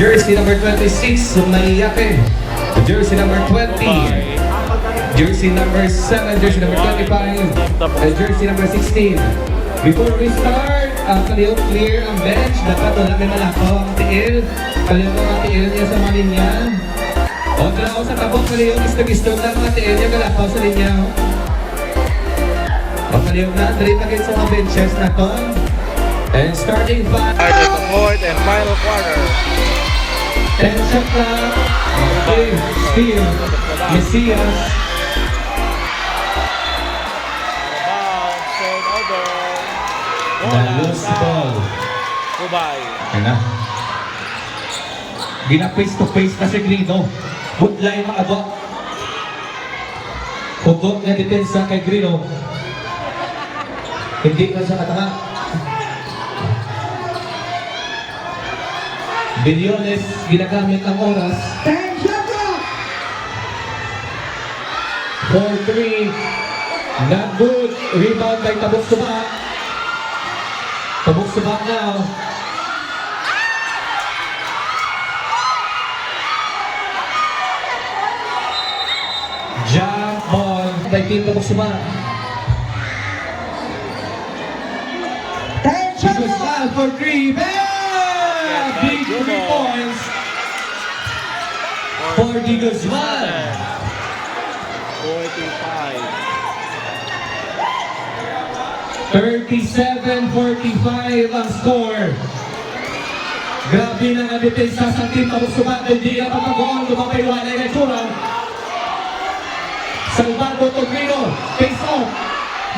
Jersey number 26, Sumayake. Jersey number 20. Jersey number 7, jersey number 25, and jersey number 16. Before we start, kaliyong clear ang bench. Dapat wala may malakaw ang tiil. Kaliyong ang tiil niya sa mga linya. O, tala ko sa tabok, kaliyong istog-istog na mga tiil niya malakaw sa linya. O, kaliyong na, dali na sa mga benches na to. And starting five. The fourth and final quarter. 10 shot lang. Okay, Steve, Messias. Turnover. The loose ball. Kubay. Ayan na. Gina face to face na si Grino. Budlay makabok. Hugot na depensa kay Grino. Hindi na siya katanga. Bilyones, ginagamit ang oras. 10 shot clock! 4-3. Not good. Rebound by Tabok Subak. Tabok Subak now. Jump ball by Team Tabok Subak. 10 shot clock for 3. Big 3 points for Di Guzman. 37-45 ang score. Grabe na nga depensa sa Team Tabok Subak. Hindi ang pagkagoon, lumabay walay na tsura. Salvador Togrino, face off.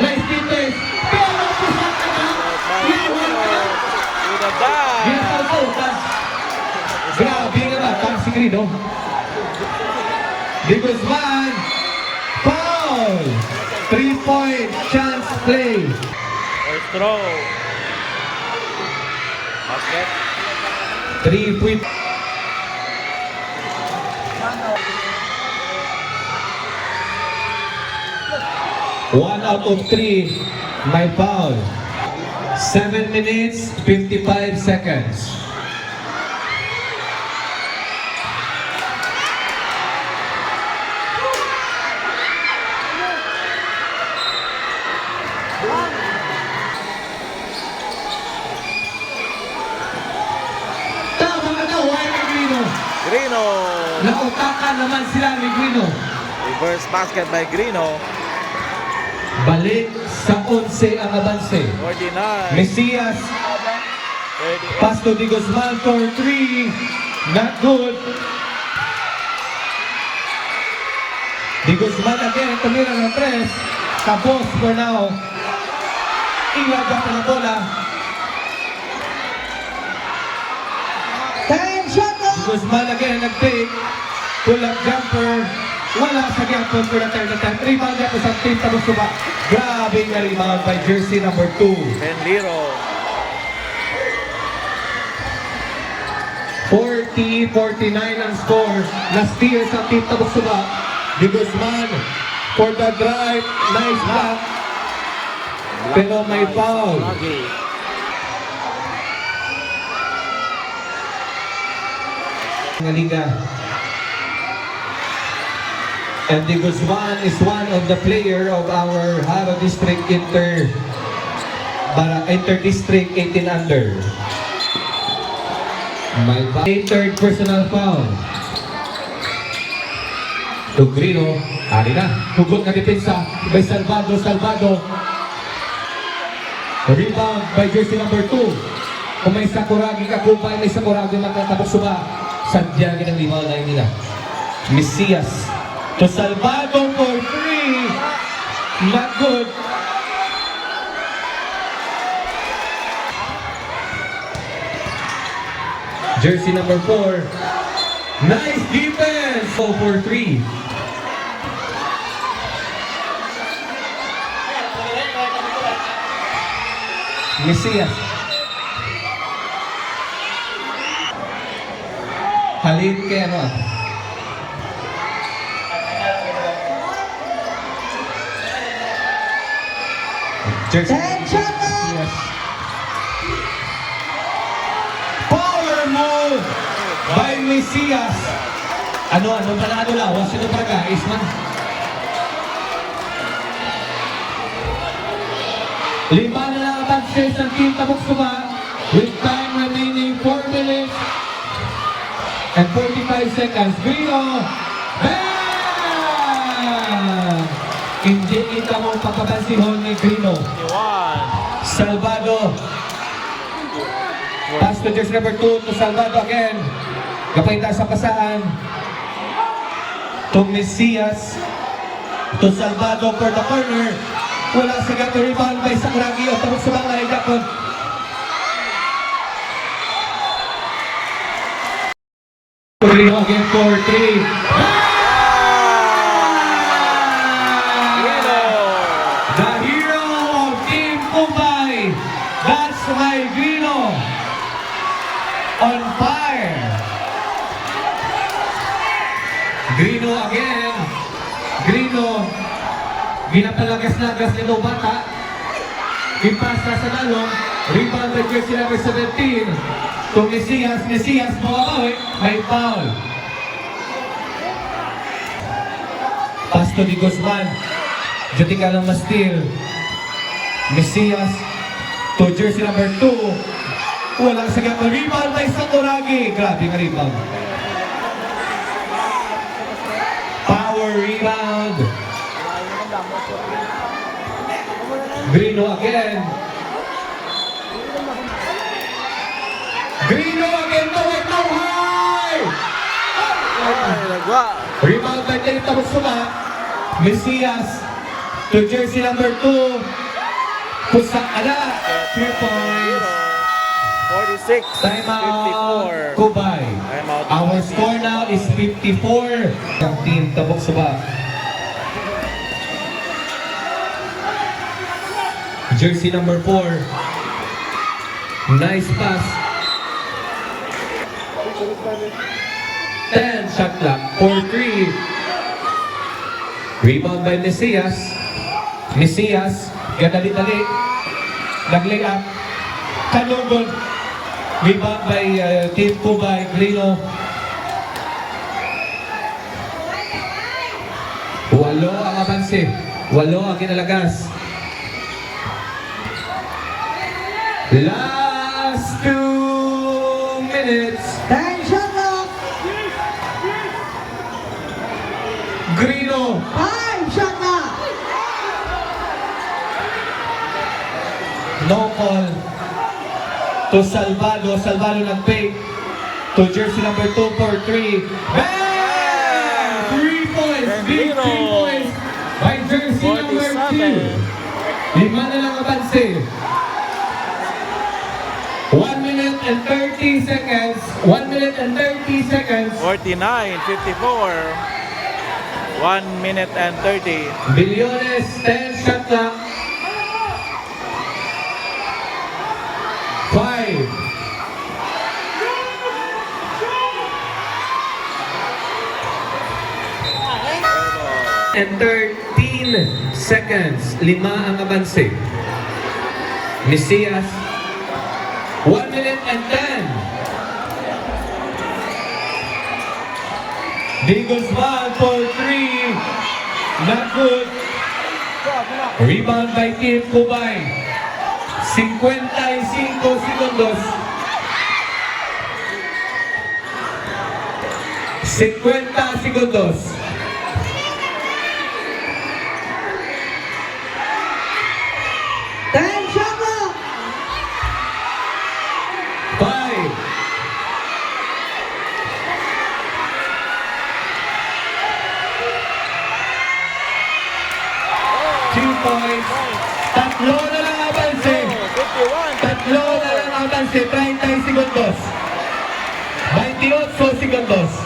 Nice defense. Pero pusak ka na. Iwan ka na. Ginasal ka. Grabe nga ba? Tang si Grino. Di Guzman. Foul. 3-point chance play. First throw. Basket. 3-point. One out of 3. My foul. 7 minutes, 55 seconds. Tama ka daw, why ni Grino? Grino. Nautakan naman sila ni Grino. Reverse basket by Grino. Balik sa 11 ang abanse. 49. Messias, 38. pass to Di Guzman for 3. Not good. Di Guzman again, tumira ng 3. Tapos for now. Ilaga pa na bola. 10 shot! Di Guzman again, nag-take. Pull-up jumper. Wala sa gapon for the third attempt. Rebound niya po sa Team Tabok Subak. Grabe nga rebound by jersey number 2. Benliro. 40-49 ang score. Na-steal sa Team Tabok Subak. Di Guzman for the drive. Nice block. Pero may foul. Ng liga. And Di Guzman is one of the player of our Haro District Inter-District 18 under. May third personal foul. To Grino, ari na. Hugot na depensa by Salvador. Rebound by jersey number 2. Kung may Sakuragi kakupay, may Sakuragi magkatabok suba. Sandiagin ang rebound line nila. Messias. To Salvador for 3. Not good. Jersey number 4. Nice defense. So for 3. Messias. Halid kay ano ah. Jersey. Yes. Power move by Mesias. Ano pala lawas? Sino pa guys, man? Lima na lang ang chances ng Team Tabuk Suba with time remaining 4 minutes and 45 seconds. Grino! Bam! Hindi kita mo papabansihon ni Grino. 21. Salvado. Pass to jersey number 2 to Salvado again. Kapayta sa pasaan. To Mesias. To Salvado for the corner. Wala sa gato rebound by Sakuragi o Tabuk Suba ay Japon. Grino again for 3. Grino. The hero of Team Kumbay. That's my Grino. On fire. Grino again. Grino. Ginapalagas-lagas nito bata. Ipasa sa lalong. Rebound by jersey number 17. To Mesias. Mesias mawawi. May foul. Pass to Di Guzman. Jati ka lang ma-steal. Mesias. To jersey number 2. Walang sagat na rebound by Sakuragi. Grabe nga rebound. Power rebound. Grino again. Grino again. No high. Ay, nagwa. Rebound by Team Tabuk Suba. Mesias. To jersey number 2. Pusak ala. 3 points. 46. Time out. 54. Kubay. Time out. Our score now is 54. Ang Team Tabuk Suba. Jersey number 4. Nice pass. 10 shot clock. 4-3. Rebound by Mesias. Mesias. Gadali-dali. Nag-lay up. Kanugod. Rebound by Team Kubay. Grino. Walo ang abanse. Walo ang kinalagas. Last 2 minutes. Time shot clock. Grino. Time shot clock. No call. To Salvado. Salvado nag-fake. To jersey number 2 for 3. Bam! 3 points. Big 3 points. By jersey number 2. 5 na lang abanse. 1 minute and 30 seconds. 1 minute and 30 seconds. 49, 54. 1 minute and 30. Bilyones, 10 shot clock. 5. And 13 seconds. 5 ang abanse. Mesias. 1 minute and 10. Di Guzman for 3. Not good. Rebound by Team Kubay. 55 segundos. 50 segundos. Time shot clock. 5. Points. Tatlo na lang abanse. 51. Tatlo na lang abanse. 30 segundos. 28 segundos.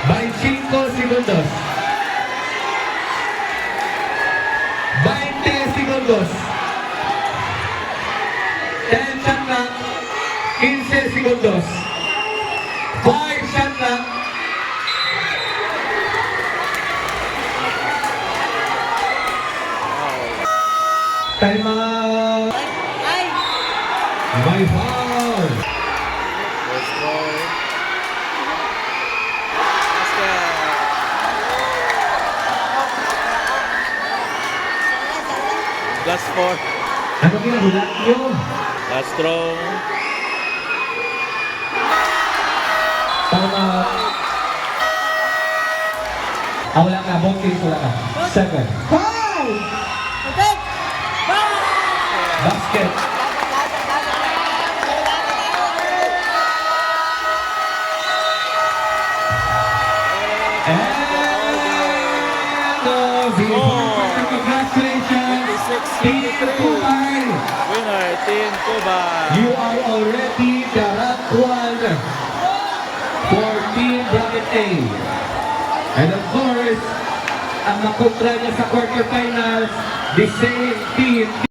25 segundos. 20 segundos. 10 shot clock. 15 segundos. 5 shot clock. Time out. Ay. My foul. Let's go. Last 4. Ano kinabulat nyo? Last throw. Tama. Wala ka. Both teams wala ka. 7. 5. Basket. Congratulations, Team Kumay. Winner, Team Kubay. You are already the rank 1 for Team Bracket A. And of course, ang makontra niya sa quarterfinals, the same team.